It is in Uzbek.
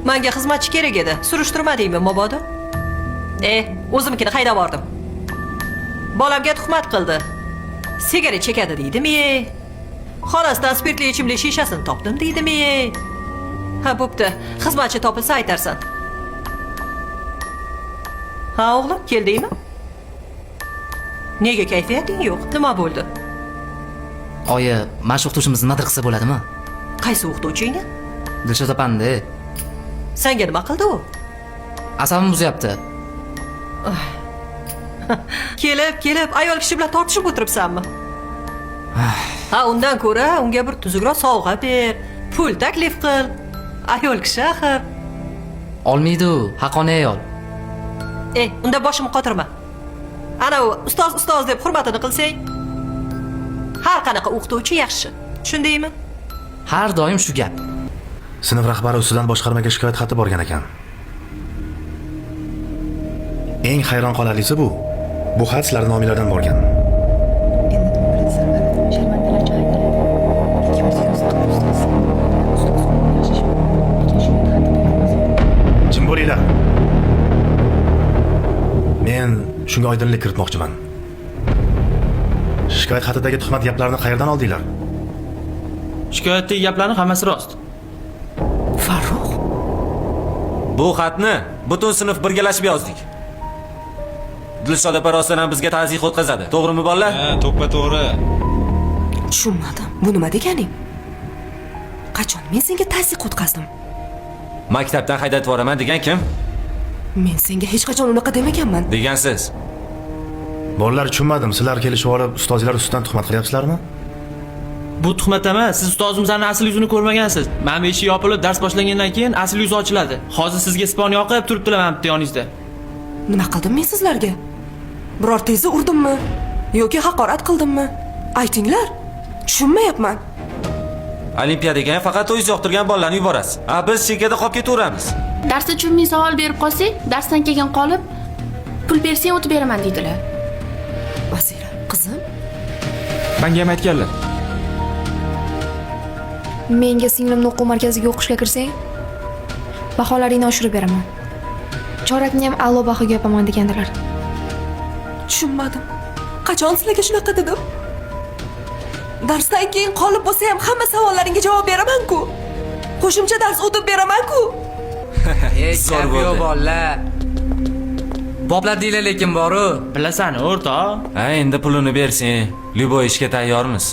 Menga xizmatchi kerak edi. Surishtirmadingmi, mabodo? O'zimnikini haydab bordim. Bolamga tuhmat qildi. Sigaret chekadi deydimi? Xonasidan spirtli ichimlik shishasini topdim deydimi? Ha, bo'pti. Xizmatchi topilsa aytarsan. Ha, o'g'lim, keldingmi? Nega kayfiyating yo'q? Nima bo'ldi? Oyi, mashq o'qituvchimizni nima qilsa bo'ladimi? Qaysi o'qituvchingni? Dilshod opamni. Senga nima qildi u? Asabimni buzyapti. Kelib, ayol kishi bilan tortishib o'tiribsanmi? Ha, undan ko'ra unga bir tuzukroq sovg'a ber, pul taklif qil. Ayol kishi axir. Olmaydi u, haqqoniy ayol. Unda boshimni qotirma. Ana u ustoz deb hurmatini qilsang, har qanaqa o'qituvchi yaxshi. Tushundingmi? Har doim shu gap. Sinf rahbari ustidan boshqarmaga shikoyat xati borgan ekan. Eng hayron qolarlisi bu xat sizlar nominglardan borgan. Jim bo'linglar. Men shunga oydinlik kiritmoqchiman. Shikoyat xatidagi tuhmat gaplarni qayerdan oldinglar? Shikoyatdagi gaplarning hammasi rost. Farruh, Bu xatni butun sinf birgalashib yozdik. Dilshod opa rostdan bizga ta'ziq o'tkazadi. To'g'rimi bolalar? Ha, to'g'ri. Tushunmadim. Bu nima deganing? Qachon men senga ta'ziq o'tkazdim? Maktabdan haydab yuboraman degan kim? Men senga hech qachon unaqa demaganman. Degansiz. Bolalar tushunmadim. Sizlar kelishib olib ustozlar ustidan tuhmat qilyapsizlarmi? Bu tuhmat emas. Siz ustozimizning asl yuzini ko'rmagansiz. Mana eshik yopilib, dars boshlangandan keyin asl yuzi ochiladi. Hozir sizga spon yoqib turibdilar mana bitta yoningizda. Nima qildim men sizlarga? Birortangizni urdimmi? Yoki haqorat qildimmi? Aytinglar. Tushunmayapman. Olimpiadaga faqat o'zingiz yoqtirgan bolalarni yuborasiz. Biz chekkada qolib ketaveramiz. Darsda tushunmay savol berib qolsak, darsdan keyin qolib, pul bersang o'tib beraman deydilar. Vasila, qizim, Menga ham aytganlar. Menga singlimni o'quv markaziga o'qishga kirsang, baholaringni oshirib beraman. Chorakni ham a'lo bahoga yopaman degandilar. tushunmadim. Qachon sizlarga shunaqa dedim? Darsdan keyin qolib bo'lsa ham hamma savollaringga javob beraman-ku. Qo'shimcha dars o'tib beraman-ku. Zo'r bo'ldi. bolalar. Boblar deylar lekin boru. Bilasan, o'rtoq. Endi pulini bersang, Lyuboy ishga tayyormiz.